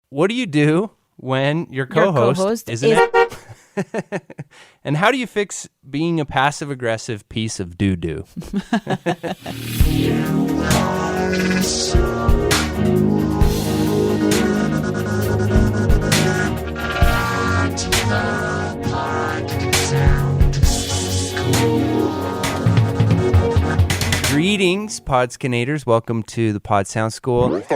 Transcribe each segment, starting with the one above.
What do you do when your co-host isn't And how do you fix being a passive-aggressive piece of doo-doo? Greetings, Podscanators. Welcome to the Pod Sound School. If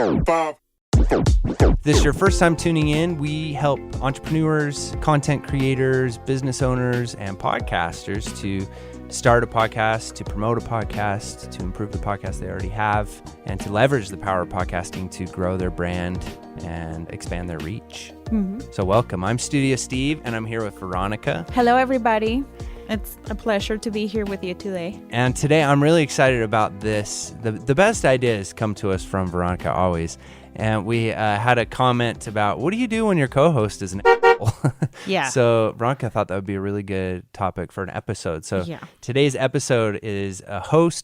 this is your first time tuning in, we help entrepreneurs, content creators, business owners, and podcasters to start a podcast, to promote a podcast, to improve the podcast they already have, and to leverage the power of podcasting to grow their brand and expand their reach. Mm-hmm. So welcome. I'm Studio Steve, and I'm here with Veronica. Hello, everybody. It's a pleasure to be here with you today. And today I'm really excited about this. The best ideas come to us from Veronica always. And we had a comment about, what do you do when your co-host is an asshole? Yeah. So Veronica thought that would be a really good topic for an episode. So Today's episode is a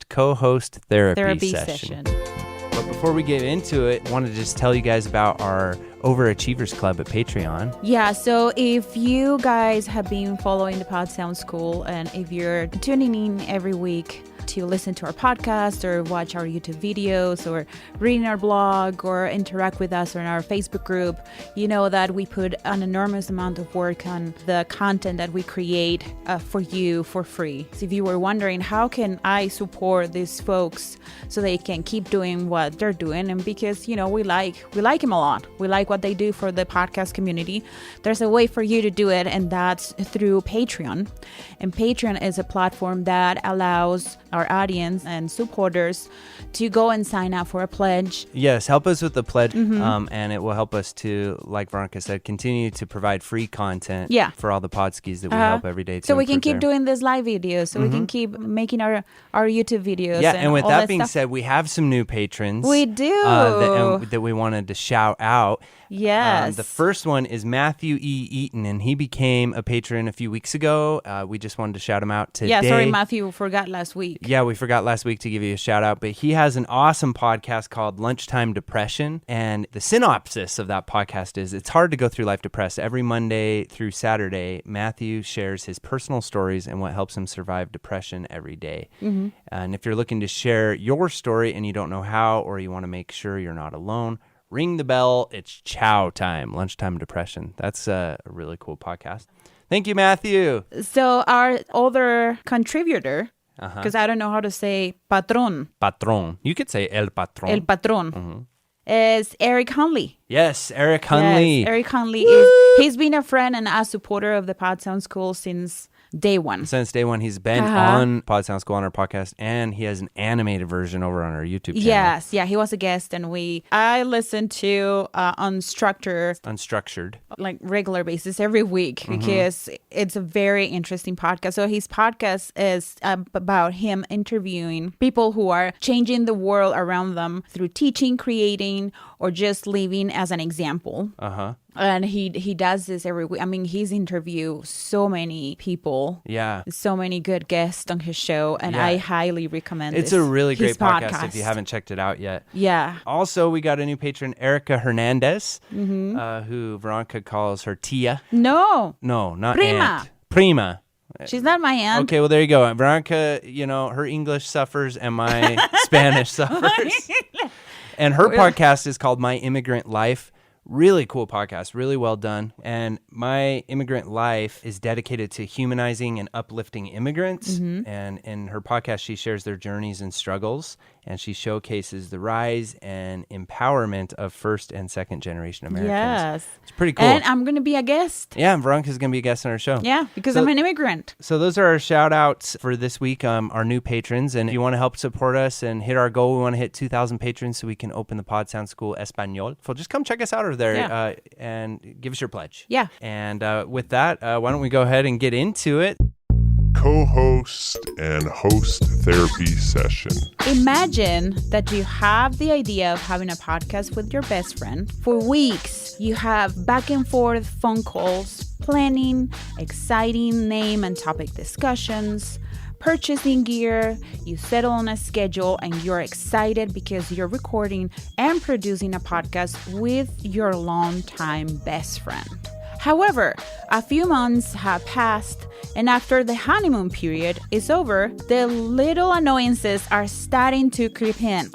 co-host therapy session. But before we get into it, I wanted to just tell you guys about our Overachievers Club at Patreon. Yeah, so if you guys have been following the Pod Sound School and if you're tuning in every week to listen to our podcast or watch our YouTube videos or reading our blog or interact with us on our Facebook group, you know that we put an enormous amount of work on the content that we create for you for free. So if you were wondering, how can I support these folks so they can keep doing what they're doing? And because, you know, we like them a lot. We like what they do for the podcast community. There's a way for you to do it, and that's through Patreon. And Patreon is a platform that allows our audience and supporters to go and sign up for a pledge. Yes, help us with the pledge, and it will help us to, like Veronica said, continue to provide free content for all the podskis that we help every day. So we can keep doing this live videos, so we can keep making our YouTube videos. Yeah, and with that being said, we have some new patrons. We do. That we wanted to shout out. Yes. The first one is Matthew E. Eaton, and he became a patron a few weeks ago. We just wanted to shout him out today. Yeah, sorry, Matthew, forgot last week. Yeah, we forgot last week to give you a shout out, but he has an awesome podcast called Lunchtime Depression, and the synopsis of that podcast is, it's hard to go through life depressed. Every Monday through Saturday, Matthew shares his personal stories and what helps him survive depression every day. Mm-hmm. And if you're looking to share your story and you don't know how, or you want to make sure you're not alone, ring the bell. It's chow time, Lunchtime Depression. That's a really cool podcast. Thank you, Matthew. So our other contributor, because I don't know how to say patron. Patron. You could say el patron. El patron is Eric Hunley. Yes, Eric Hunley. Yes, Eric Hunley he's been a friend and a supporter of the Pod Sound School since day one. Since day one, he's been on Pod Sound School on our podcast, and he has an animated version over on our YouTube channel. Yes, yeah, he was a guest, and I listened to Unstructured, like regular basis every week because it's a very interesting podcast. So his podcast is about him interviewing people who are changing the world around them through teaching, creating, or just living as an example. And he does this every week. I mean, he's interviewed so many people. Yeah. So many good guests on his show. And I highly recommend it. It's a really great podcast if you haven't checked it out yet. Yeah. Also, we got a new patron, Erica Hernandez, who Veronica calls her Tia. No, not Prima. aunt. Prima. She's not my aunt. Okay, well, there you go. Veronica, her English suffers and my Spanish suffers. And her podcast is called My Immigrant Life. Really cool podcast, really well done. And My Immigrant Life is dedicated to humanizing and uplifting immigrants. And in her podcast, she shares their journeys and struggles, and she showcases the rise and empowerment of first and second generation Americans. Yes. It's pretty cool. And I'm going to be a guest. Yeah, and Veronica's going to be a guest on our show. Yeah, because I'm an immigrant. So those are our shout outs for this week, our new patrons. And if you want to help support us and hit our goal, we want to hit 2,000 patrons so we can open the Pod Sound School Espanol. So just come check us out over there and give us your pledge. Yeah. And with that, why don't we go ahead and get into it? Co-host and host therapy session. Imagine that you have the idea of having a podcast with your best friend. For weeks, you have back and forth phone calls, planning, exciting name and topic discussions, purchasing gear, you settle on a schedule, and you're excited because you're recording and producing a podcast with your longtime best friend. However, a few months have passed, and after the honeymoon period is over, the little annoyances are starting to creep in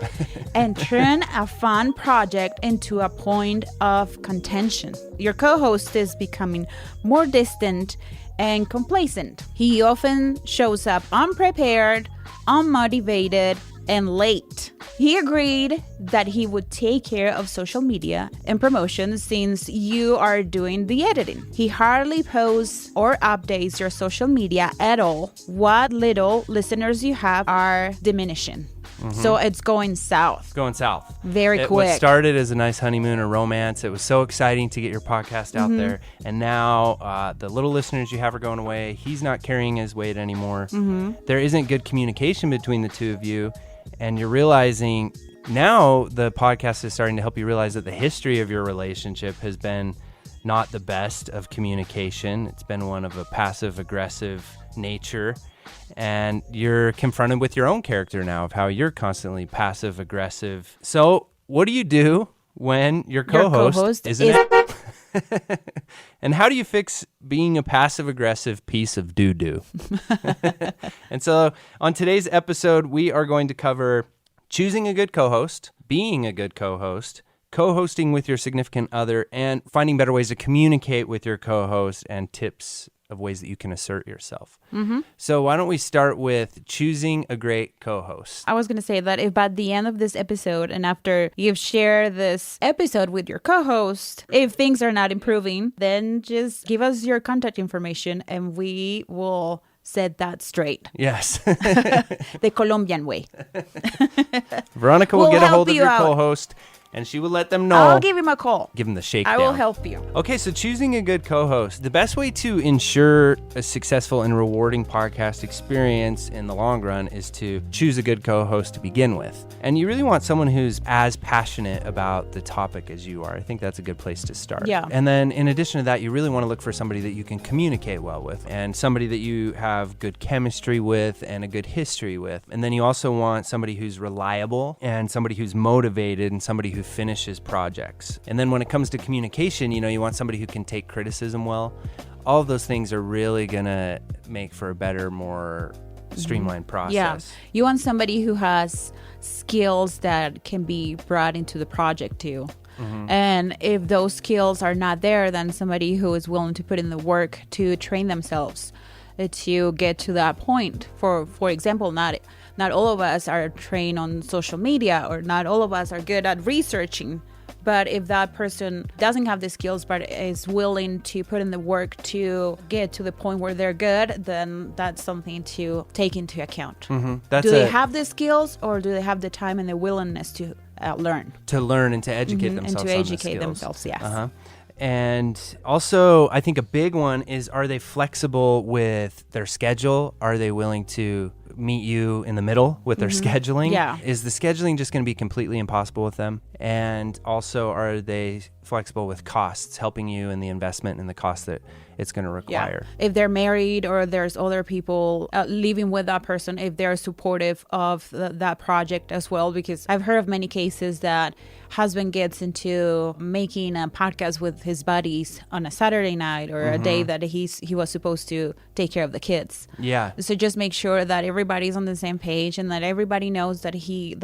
and turn a fun project into a point of contention. Your co-host is becoming more distant and complacent. He often shows up unprepared, unmotivated, and late. He agreed that he would take care of social media and promotion since you are doing the editing. He hardly posts or updates your social media at all. What little listeners you have are diminishing. So it's going south. It's going south. Very quick. What started as a nice honeymoon or romance, it was so exciting to get your podcast out there. And now the little listeners you have are going away. He's not carrying his weight anymore. There isn't good communication between the two of you. And you're realizing now the podcast is starting to help you realize that the history of your relationship has been not the best of communication. It's been one of a passive-aggressive nature. And you're confronted with your own character now of how you're constantly passive-aggressive. So what do you do when your co-host isn't And how do you fix being a passive-aggressive piece of doo-doo? And so on today's episode, we are going to cover choosing a good co-host, being a good co-host, co-hosting with your significant other, and finding better ways to communicate with your co-host and tips of ways that you can assert yourself. So why don't we start with choosing a great co-host? I was going to say that if at the end of this episode and after you've shared this episode with your co-host, if things are not improving, then just give us your contact information and we will set that straight. Yes. The Colombian way. Veronica will We'll get a help hold of you your out. co-host and she will let them know. I'll give him a call. Give him the shakedown. I will help you. Okay, so choosing a good co-host. The best way to ensure a successful and rewarding podcast experience in the long run is to choose a good co-host to begin with. And you really want someone who's as passionate about the topic as you are. I think that's a good place to start. Yeah. And then in addition to that, you really want to look for somebody that you can communicate well with and somebody that you have good chemistry with and a good history with. And then you also want somebody who's reliable and somebody who's motivated and somebody who finishes projects. And then when it comes to communication, you want somebody who can take criticism well. All of those things are really going to make for a better, more streamlined process. Yeah. You want somebody who has skills that can be brought into the project too. And if those skills are not there, then somebody who is willing to put in the work to train themselves to get to that point. For example, not all of us are trained on social media, or not all of us are good at researching. But if that person doesn't have the skills but is willing to put in the work to get to the point where they're good, then that's something to take into account. Do they have the skills, or do they have the time and the willingness to learn? To learn and to educate themselves. And to on educate the skills. themselves, yes. And also, I think a big one is, are they flexible with their schedule? Are they willing to meet you in the middle with their scheduling? Yeah. Is the scheduling just going to be completely impossible with them? And also, are they flexible with costs, helping you in the investment and the cost that it's going to require? Yeah. If they're married or there's other people living with that person, if they're supportive of that project as well, because I've heard of many cases that husband gets into making a podcast with his buddies on a Saturday night or a day that he was supposed to take care of the kids. Yeah. So just make sure that everybody's on the same page and that everybody knows that he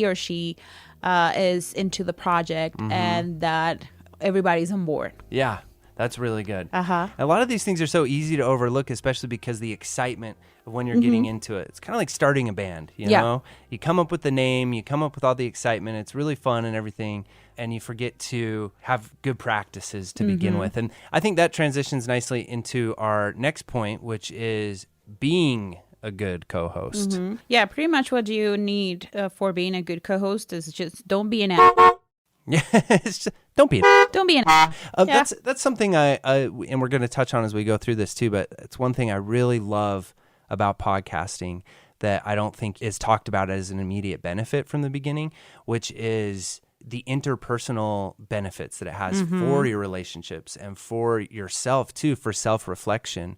or she is into the project and that everybody's on board. Yeah. That's really good. A lot of these things are so easy to overlook, especially because the excitement of when you're getting into it. It's kind of like starting a band, you know? You come up with the name, you come up with all the excitement. It's really fun and everything, and you forget to have good practices to begin with. And I think that transitions nicely into our next point, which is being a good co-host. Yeah, pretty much what you need for being a good co-host is just don't be an ass. Yeah, don't be an ass. That's something I and we're going to touch on as we go through this too, but it's one thing I really love about podcasting that I don't think is talked about as an immediate benefit from the beginning, which is the interpersonal benefits that it has for your relationships and for yourself too, for self-reflection.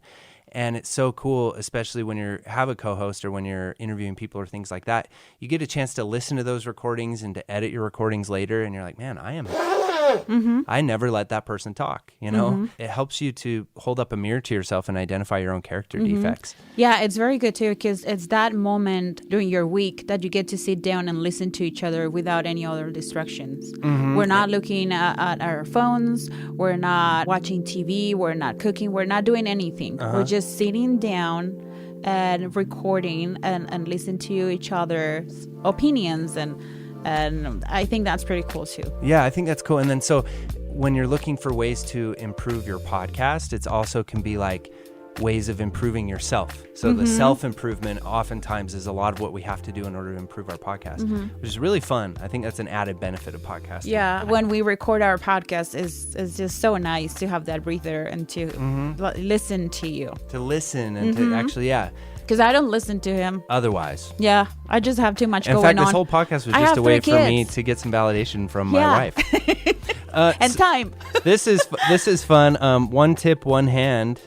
And it's so cool, especially when you have a co-host or when you're interviewing people or things like that. You get a chance to listen to those recordings and to edit your recordings later. And you're like, man, I never let that person talk. It helps you to hold up a mirror to yourself and identify your own character defects. Yeah, it's very good too, because it's that moment during your week that you get to sit down and listen to each other without any other distractions. We're not looking at our phones. We're not watching TV. We're not cooking. We're not doing anything. We're just sitting down and recording and listen to each other's opinions, and I think that's pretty cool too. Yeah, I think that's cool. And then so when you're looking for ways to improve your podcast, it's also can be like ways of improving yourself. So the self-improvement oftentimes is a lot of what we have to do in order to improve our podcast, which is really fun. I think that's an added benefit of podcasting. Yeah, when we record our podcast, it's just so nice to have that breather and to listen to you. To listen and to actually, Because I don't listen to him. Otherwise. Yeah, I just have too much going on. In fact, this whole podcast was just a way for me to get some validation from my wife. And time. This is fun. One tip, one hand.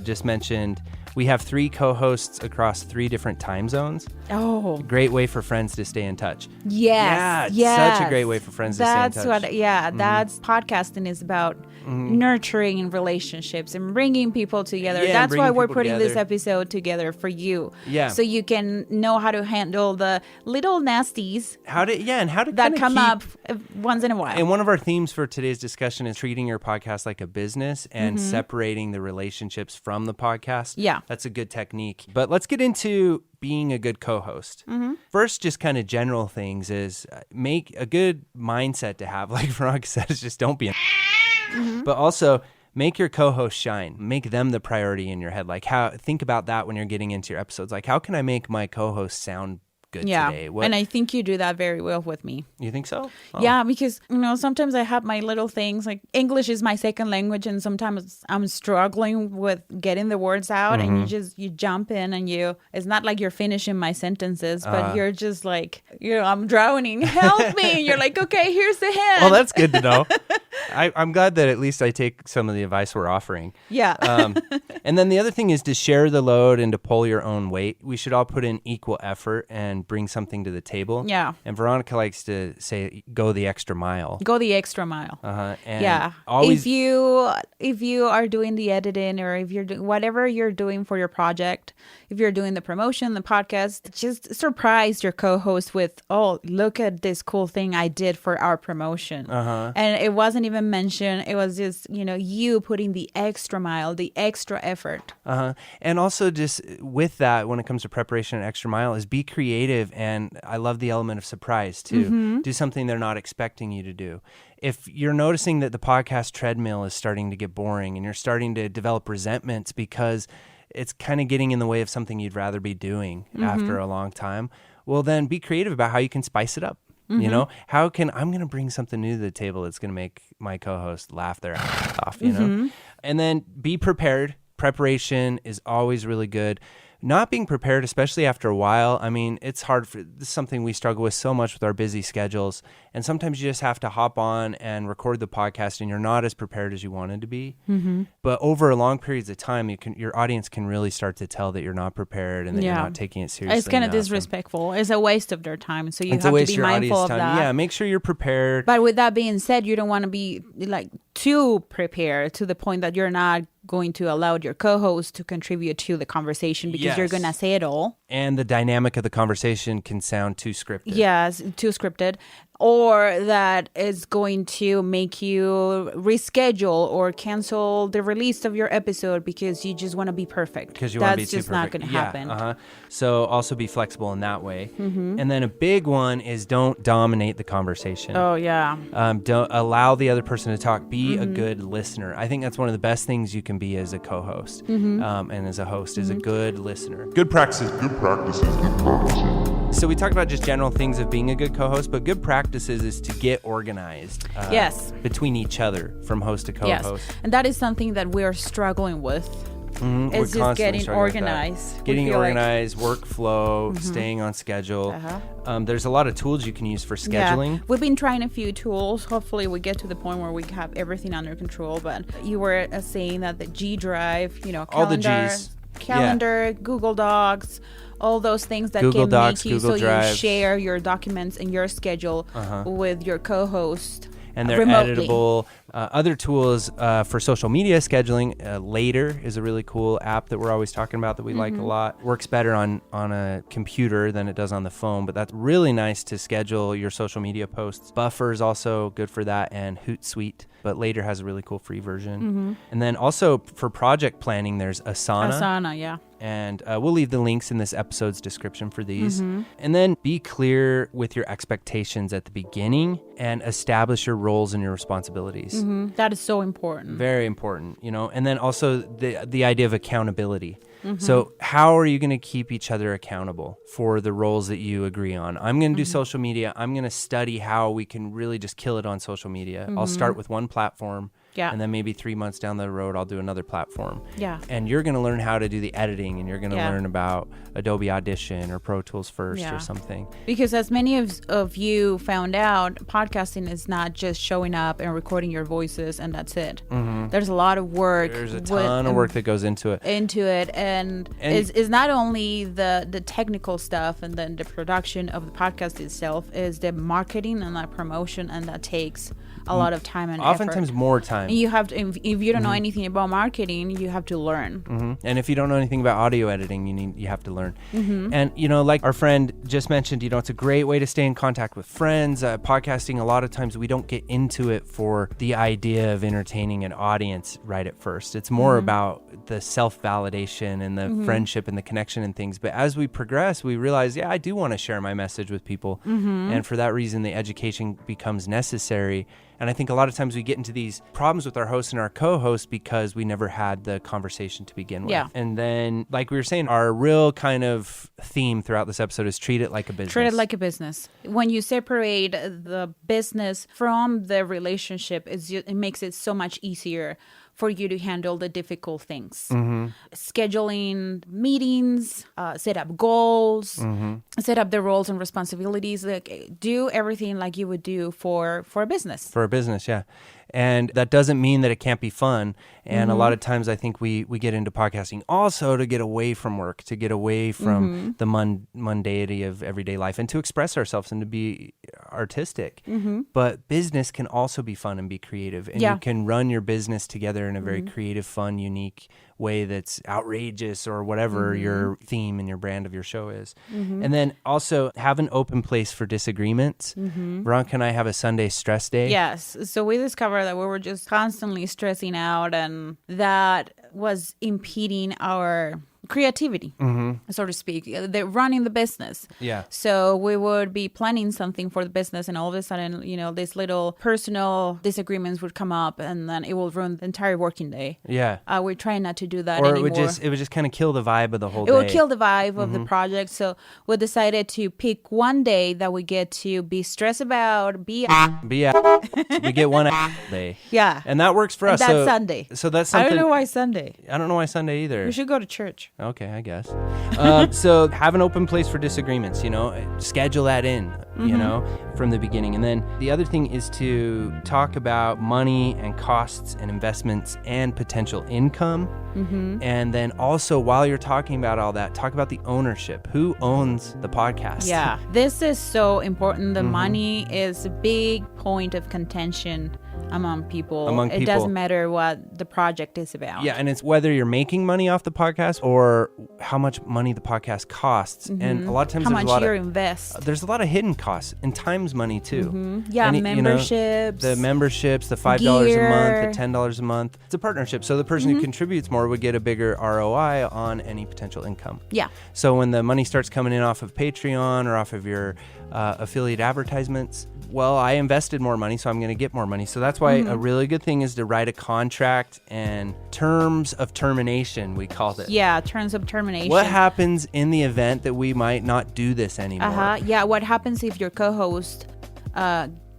Just mentioned we have 3 co-hosts across 3 different time zones. Oh, great way for friends to stay in touch. Yes, such a great way for friends to stay in touch. That's podcasting is about nurturing relationships and bringing people together. Yeah, that's why we're putting together. this episode together for you. Yeah. So you can know how to handle the little nasties How to that come up once in a while. And one of our themes for today's discussion is treating your podcast like a business and separating the relationships from the podcast. Yeah. That's a good technique. But let's get into being a good co-host. First, just kind of general things is make a good mindset to have. Like Veronica said, is just don't be but also make your co-host shine. Make them the priority in your head. Like think about that when you're getting into your episodes. Like how can I make my co-host sound good today? And I think you do that very well with me. You think so? Oh. Yeah, because sometimes I have my little things, like English is my second language, and sometimes I'm struggling with getting the words out, and you jump in, and it's not like you're finishing my sentences, but you're just like, I'm drowning, help me, and you're like, okay, here's the hand. Well, that's good to know. I'm glad that at least I take some of the advice we're offering. Yeah. And then the other thing is to share the load and to pull your own weight. We should all put in equal effort and bring something to the table. Yeah. And Veronica likes to say, go the extra mile. Go the extra mile. And yeah. Always. If you are doing the editing, or if you're doing whatever you're doing for your project, if you're doing the promotion, the podcast, just surprise your co-host with, oh, look at this cool thing I did for our promotion. And it wasn't even mentioned. It was just, you putting the extra mile, the extra effort. And also just with that, when it comes to preparation and extra mile, is be creative. And I love the element of surprise too. Do something they're not expecting you to do. If you're noticing that the podcast treadmill is starting to get boring and you're starting to develop resentments because it's kind of getting in the way of something you'd rather be doing after a long time, well, then be creative about how you can spice it up. I'm going to bring something new to the table that's going to make my co-host laugh their ass off, And then be prepared. Preparation is always really good. Not being prepared, especially after a while, I mean, it's hard. This is something we struggle with so much with our busy schedules. And sometimes you just have to hop on and record the podcast and you're not as prepared as you wanted to be. But over long periods of time, your audience can really start to tell that you're not prepared and that you're not taking it seriously. It's kind of disrespectful. It's a waste of their time. So you have to be mindful of that. Yeah, make sure you're prepared. But with that being said, you don't want to be like too prepared to the point that you're not going to allow your co-host to contribute to the conversation because you're going to say it all. And the dynamic of the conversation can sound too scripted. Yes, too scripted. Or that is going to make you reschedule or cancel the release of your episode because you just want to be perfect. Because you want to be too perfect. That's just not going to happen. So also be flexible in that way. And then a big one is don't dominate the conversation. Oh, yeah. Don't allow the other person to talk. Be a good listener. I think that's one of the best things you can be as a co-host and as a host is a good listener. Good practices. So we talked about just general things of being a good co-host, but good practices is to get organized between each other from host to co-host. Yes, and that is something that we are struggling with. It's just getting organized. Getting organized, workflow, staying on schedule. There's a lot of tools you can use for scheduling. Yeah. We've been trying a few tools. Hopefully we get to the point where we have everything under control. But you were saying that the G Drive, calendar, all the G's. calendar, Google Docs, all those things that Google can Docs, make you Google so Drive. you share your documents and your schedule with your co-host And they're remotely. editable. Other tools for social media scheduling. Later is a really cool app that we're always talking about that we like a lot. Works better on a computer than it does on the phone, but that's really nice to schedule your social media posts. Buffer is also good for that, and Hootsuite. But Later has a really cool free version. And then also for project planning, there's Asana. Asana, yeah. And we'll leave the links in this episode's description for these. And then be clear with your expectations at the beginning and establish your roles and your responsibilities. That is so important. Very important, And then also the idea of accountability. So how are you going to keep each other accountable for the roles that you agree on? I'm going to do social media. I'm going to study how we can really just kill it on social media. I'll start with one platform. Yeah. And then maybe 3 months down the road, I'll do another platform. Yeah. And you're going to learn how to do the editing, and you're going to learn about Adobe Audition or Pro Tools first or something. Because as many of you found out, podcasting is not just showing up and recording your voices and that's it. There's a lot of work. There's a ton of work that goes into it. And is not only the technical stuff and then the production of the podcast itself, is the marketing and the promotion, and that takes a lot of time and oftentimes effort. more time. And you have to, if you don't know anything about marketing, you have to learn. And if you don't know anything about audio editing, you have to learn. And like our friend just mentioned, it's a great way to stay in contact with friends. Podcasting, a lot of times we don't get into it for the idea of entertaining an audience right at first. It's more about the self-validation and the friendship and the connection and things. But as we progress, we realize, I do want to share my message with people. And for that reason, the education becomes necessary. And I think a lot of times we get into these problems with our host and our co-host because we never had the conversation to begin with. Yeah. And then, like we were saying, our real kind of theme throughout this episode is treat it like a business. Treat it like a business. When you separate the business from the relationship, it makes it so much easier for you to handle the difficult things. Scheduling meetings, set up goals, set up the roles and responsibilities. Like, do everything like you would do for a business. For a business, yeah. And that doesn't mean that it can't be fun. And a lot of times I think we get into podcasting also to get away from work, to get away from the mundanity of everyday life, and to express ourselves and to be artistic. But business can also be fun and be creative. And you can run your business together in a very creative, fun, unique way that's outrageous or whatever your theme and your brand of your show is. And then also have an open place for disagreements. Veronica and I have a Sunday stress day. Yes. So we discovered that we were just constantly stressing out, and that was impeding our creativity, so to speak, running the business. Yeah. So we would be planning something for the business, and all of a sudden, these little personal disagreements would come up, and then it will ruin the entire working day. Yeah. We're trying not to do that Or anymore. it would just kind of kill the vibe of the whole day. It would kill the vibe of the project. So we decided to pick one day that we get to be stressed about, We get one day. Yeah. And that works for us. That's so, Sunday. So that's I something. don't know why Sunday. I don't know why Sunday either. We should go to church. Okay, I guess. So have an open place for disagreements, schedule that in, from the beginning. And then the other thing is to talk about money and costs and investments and potential income. And then also, while you're talking about all that, talk about the ownership. Who owns the podcast? Yeah, this is so important. The money is a big point of contention among people. It doesn't matter what the project is about. Yeah, and it's whether you're making money off the podcast or how much money the podcast costs. And a lot of times there's a lot of hidden costs, and time's money too. Yeah, memberships. The memberships, the $5 a month, the $10 a month. It's a partnership. So the person who contributes more would get a bigger ROI on any potential income. Yeah. So when the money starts coming in off of Patreon or off of your affiliate advertisements, well, I invested more money, so I'm going to get more money. So that's why a really good thing is to write a contract and terms of termination, we called it. Yeah, terms of termination. What happens in the event that we might not do this anymore? Yeah, what happens if your co-host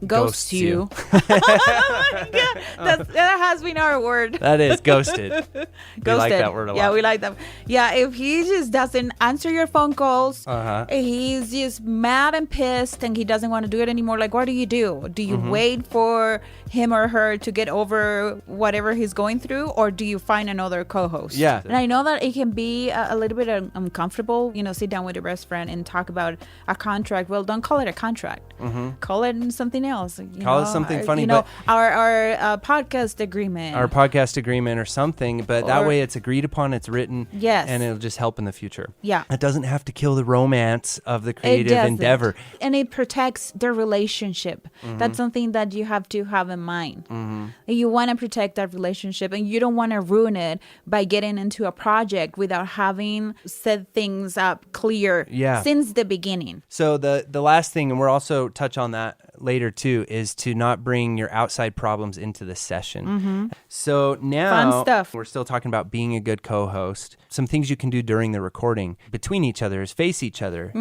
ghosts you. Oh my God. That has been our word. That is ghosted. We like that word a lot. Yeah, we like that. Yeah, if he just doesn't answer your phone calls, he's just mad and pissed and he doesn't want to do it anymore. Like, what do? Do you wait for him or her to get over whatever he's going through, or do you find another co-host? Yeah. And I know that it can be a little bit uncomfortable, sit down with your best friend and talk about a contract. Well, don't call it a contract. Call it something else. Call it something funny. But our podcast agreement. Our podcast agreement or something, but that way it's agreed upon, it's written, yes, and it'll just help in the future. Yeah. It doesn't have to kill the romance of the creative endeavor. And it protects the relationship. That's something that you have to have in mind. You want to protect that relationship, and you don't want to ruin it by getting into a project without having set things up clear since the beginning. So the last thing, and we'll also touch on that later too, is to not bring your outside problems into the session. So now fun stuff. We're still talking about being a good co-host. Some things you can do during the recording between each other is face each other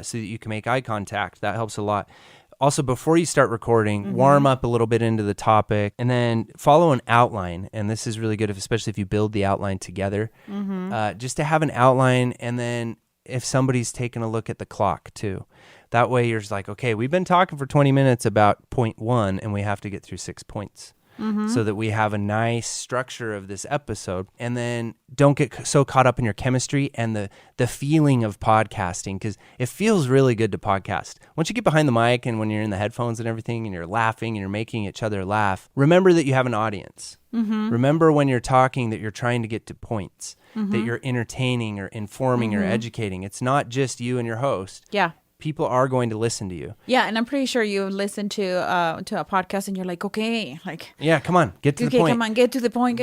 so that you can make eye contact. That helps a lot. Also, before you start recording, warm up a little bit into the topic and then follow an outline. And this is really good, especially if you build the outline together. Just to have an outline, and then if somebody's taking a look at the clock too. That way you're just like, okay, we've been talking for 20 minutes about point 1 and we have to get through 6 points. So that we have a nice structure of this episode. And then don't get so caught up in your chemistry and the feeling of podcasting, because it feels really good to podcast. Once you get behind the mic and when you're in the headphones and everything and you're laughing and you're making each other laugh, remember that you have an audience. Remember when you're talking that you're trying to get to points, that you're entertaining or informing or educating. It's not just you and your host. Yeah. People are going to listen to you. Yeah, and I'm pretty sure you listen to a podcast and you're like, okay, yeah, come on, get to the point. Come on, get to the point.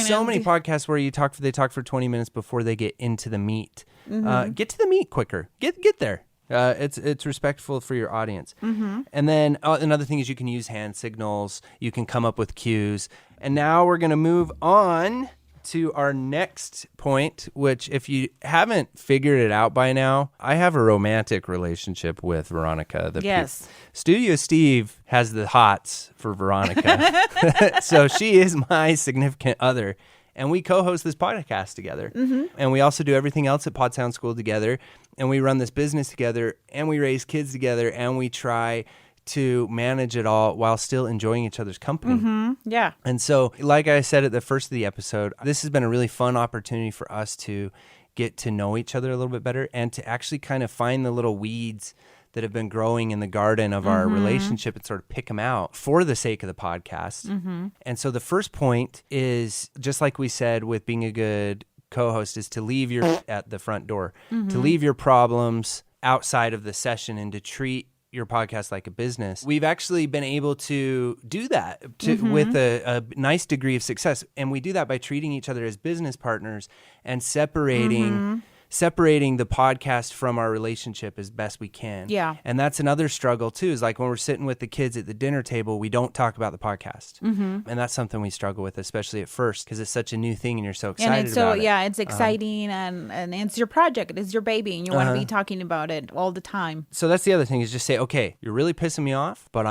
So many podcasts where they talk for 20 minutes before they get into the meat. Get to the meat quicker. Get there. It's respectful for your audience. And then another thing is you can use hand signals. You can come up with cues. And now we're going to move on to our next point, which if you haven't figured it out by now, I have a romantic relationship with Veronica. Yes. Studio Steve has the hots for Veronica. So she is my significant other. And we co-host this podcast together. And we also do everything else at Pod Sound School together. And we run this business together. And we raise kids together. And we try to manage it all while still enjoying each other's company. Yeah. And so, like I said at the first of the episode, this has been a really fun opportunity for us to get to know each other a little bit better and to actually kind of find the little weeds that have been growing in the garden of our relationship and sort of pick them out for the sake of the podcast. And so the first point is, just like we said with being a good co-host, is to leave your at the front door, to leave your problems outside of the session and to treat your podcast like a business. We've actually been able to do that with a nice degree of success. And we do that by treating each other as business partners and separating the podcast from our relationship as best we can. Yeah. And that's another struggle too, is like when we're sitting with the kids at the dinner table, we don't talk about the podcast. And that's something we struggle with, especially at first, because it's such a new thing and you're so excited about it. Yeah, it's exciting and it's your project. It's your baby and you want to be talking about it all the time. So that's the other thing, is just say, okay, you're really pissing me off, but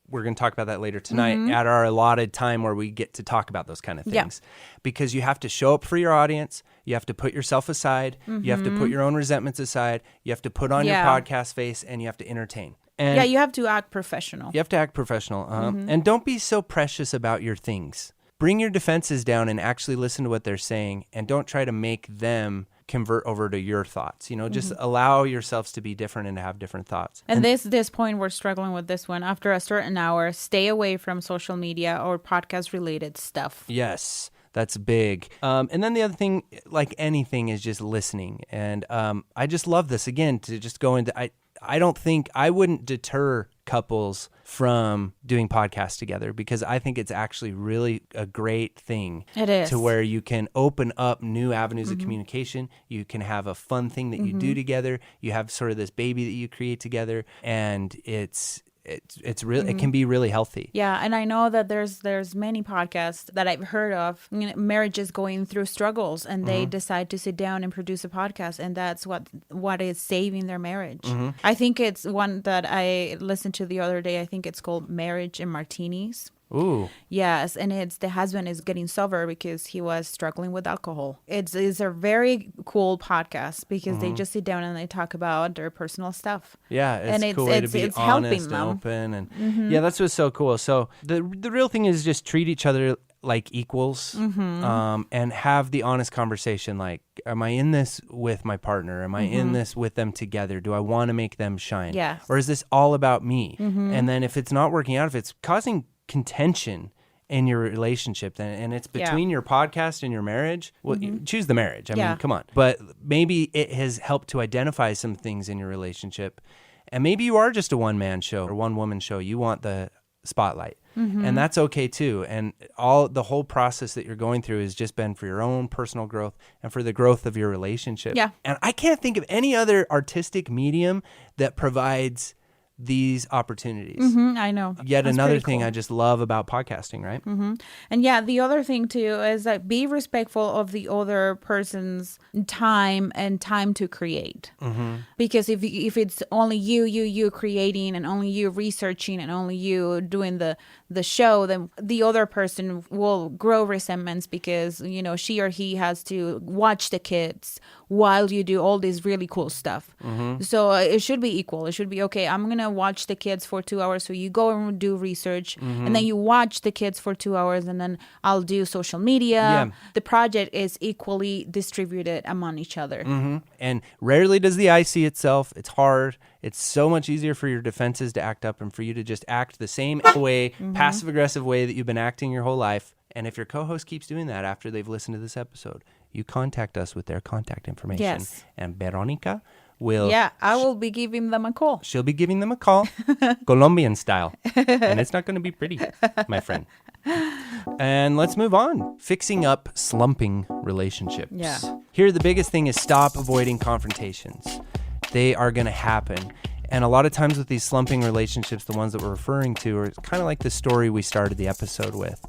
we're going to talk about that later tonight at our allotted time where we get to talk about those kind of things. Because you have to show up for your audience. You have to put yourself aside. You have to put your own resentments aside. You have to put on your podcast face, and you have to entertain. And you have to act professional. You have to act professional. And don't be so precious about your things. Bring your defenses down and actually listen to what they're saying, and don't try to make them convert over to your thoughts. Just allow yourselves to be different and to have different thoughts. And this point, we're struggling with this one. After a certain hour, stay away from social media or podcast related stuff. Yes, that's big. And then the other thing, like anything, is just listening. And I just love this, again, to just go into, I wouldn't deter couples from doing podcasts together, because I think it's actually really a great thing. It is. To where you can open up new avenues of communication. You can have a fun thing that you do together. You have sort of this baby that you create together, and it's it's really it can be really healthy. Yeah, and I know that there's many podcasts that I've heard of, marriages going through struggles, and they decide to sit down and produce a podcast, and that's what is saving their marriage. I think it's one that I listened to the other day. I think it's called Marriage and Martinis. Ooh. Yes, and it's the husband is getting sober because he was struggling with alcohol. It's a very cool podcast because they just sit down and they talk about their personal stuff. Yeah, it's and a cool way to be honest and open, and yeah, that's what's so cool. So the real thing is just treat each other like equals, and have the honest conversation. Like, am I in this with my partner? Am I in this with them together? Do I want to make them shine? Yes. Or is this all about me? And then if it's not working out, if it's causing contention in your relationship, and it's between your podcast and your marriage, well, you choose the marriage. I mean, come on. But maybe it has helped to identify some things in your relationship, and maybe you are just a one-man show or one-woman show. You want the spotlight, and that's okay too. And the whole process that you're going through has just been for your own personal growth and for the growth of your relationship. Yeah. And I can't think of any other artistic medium that provides these opportunities. I know. Yet That's another pretty thing cool. I just love about podcasting, right? And yeah, the other thing too is that be respectful of the other person's time and time to create. Because if it's only you creating and only you researching and only you doing the show, then the other person will grow resentments because, she or he has to watch the kids while you do all this really cool stuff. So it should be equal. It should be, okay, I'm going to watch the kids for 2 hours. So you go and do research and then you watch the kids for 2 hours and then I'll do social media. Yeah. The project is equally distributed among each other. And rarely does the eye see itself. It's hard. It's so much easier for your defenses to act up and for you to just act the same way, passive-aggressive way that you've been acting your whole life. And if your co-host keeps doing that after they've listened to this episode, you contact us with their contact information. Yes. And Veronica will... Yeah, I will be giving them a call. She'll be giving them a call, Colombian-Style. And it's not going to be pretty, my friend. And let's move on. Fixing up slumping relationships. Yeah. Here, the biggest thing is stop avoiding confrontations. They are going to happen. And a lot of times with these slumping relationships, the ones that we're referring to are kind of like the story we started the episode with,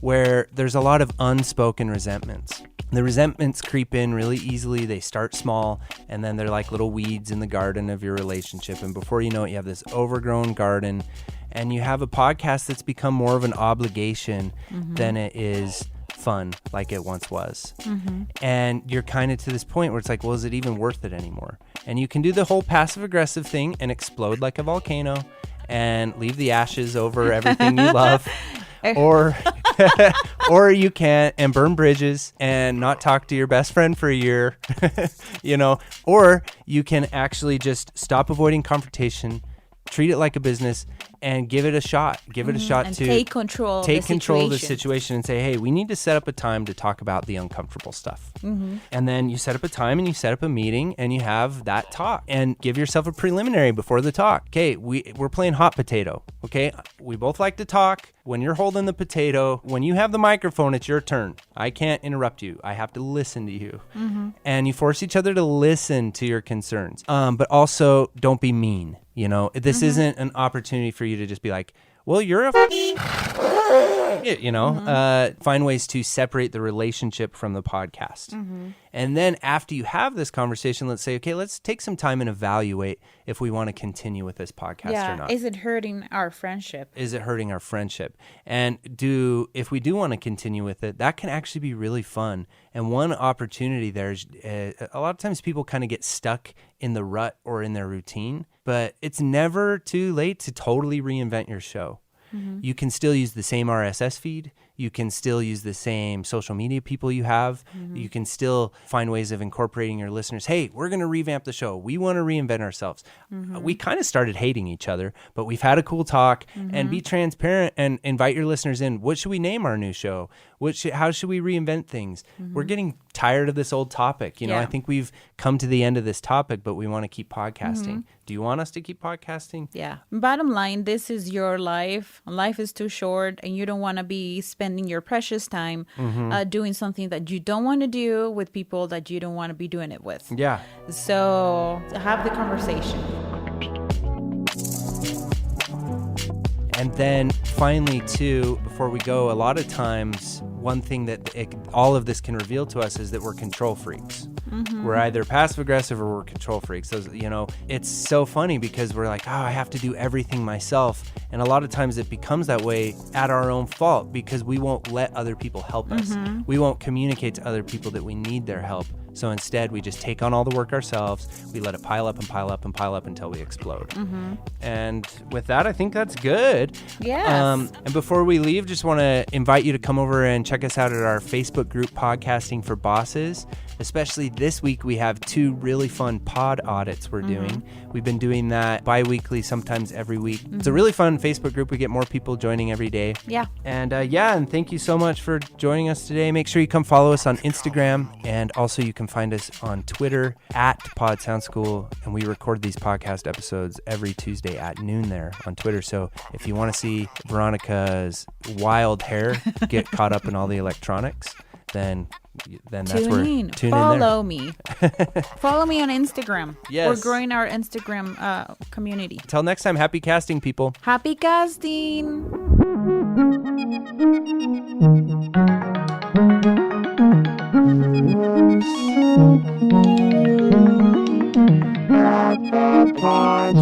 where there's a lot of unspoken resentments. The resentments creep in really easily. They start small, and then they're like little weeds in the garden of your relationship. And before you know it, you have this overgrown garden, and you have a podcast that's become more of an obligation than it is fun like it once was. And you're kind of to this point where it's like, well, is it even worth it anymore? And you can do the whole passive aggressive thing and explode like a volcano and leave the ashes over everything you love. Or you can and burn bridges and not talk to your best friend for a year, or you can actually just stop avoiding confrontation, treat it like a business, and give it a shot. Give it a shot and to take control of the situation and say, hey, we need to set up a time to talk about the uncomfortable stuff. And then you set up a time and you set up a meeting and you have that talk and give yourself a preliminary before the talk. Okay, we're playing hot potato. Okay, we both like to talk. When you're holding the potato, when you have the microphone, it's your turn. I can't interrupt you. I have to listen to you. And you force each other to listen to your concerns. But also, don't be mean. This isn't an opportunity for you to just be like, well, you're a find ways to separate the relationship from the podcast. And then after you have this conversation, let's say, okay, let's take some time and evaluate if we want to continue with this podcast or not. Is it hurting our friendship? And if we do want to continue with it, that can actually be really fun. And one opportunity there is a lot of times people kind of get stuck in the rut or in their routine, but it's never too late to totally reinvent your show. You can still use the same RSS feed. You can still use the same social media people you have. You can still find ways of incorporating your listeners. Hey, we're going to revamp the show. We want to reinvent ourselves. We kind of started hating each other, but we've had a cool talk and be transparent and invite your listeners in. What should we name our new show? How should we reinvent things? We're getting tired of this old topic. I think we've come to the end of this topic, but we want to keep podcasting. Do you want us to keep podcasting? Yeah. Bottom line, this is your life. Life is too short and you don't want to be spending your precious time doing something that you don't want to do with people that you don't want to be doing it with. Yeah. So have the conversation. And then finally, too, before we go, a lot of times, one thing that all of this can reveal to us is that we're control freaks. We're either passive aggressive or we're control freaks. So, it's so funny because we're like, I have to do everything myself. And a lot of times it becomes that way at our own fault because we won't let other people help us. We won't communicate to other people that we need their help. So instead, we just take on all the work ourselves. We let it pile up and pile up and pile up until we explode. And with that, I think that's good. Yes. And before we leave, just want to invite you to come over and check us out at our Facebook group, Podcasting for Bosses. Especially this week, we have 2 really fun pod audits we're doing. We've been doing that bi-weekly, sometimes every week. It's a really fun Facebook group. We get more people joining every day. Yeah. And and thank you so much for joining us today. Make sure you come follow us on Instagram, and also you can find us on Twitter at Pod Sound School. And we record these podcast episodes every Tuesday at noon there on Twitter. So if you want to see Veronica's wild hair get caught up in all the electronics, then that's where tune in there. Follow me. Follow me on Instagram. Yes. We're growing our Instagram community. Until next time, happy casting, people. Happy casting. Pod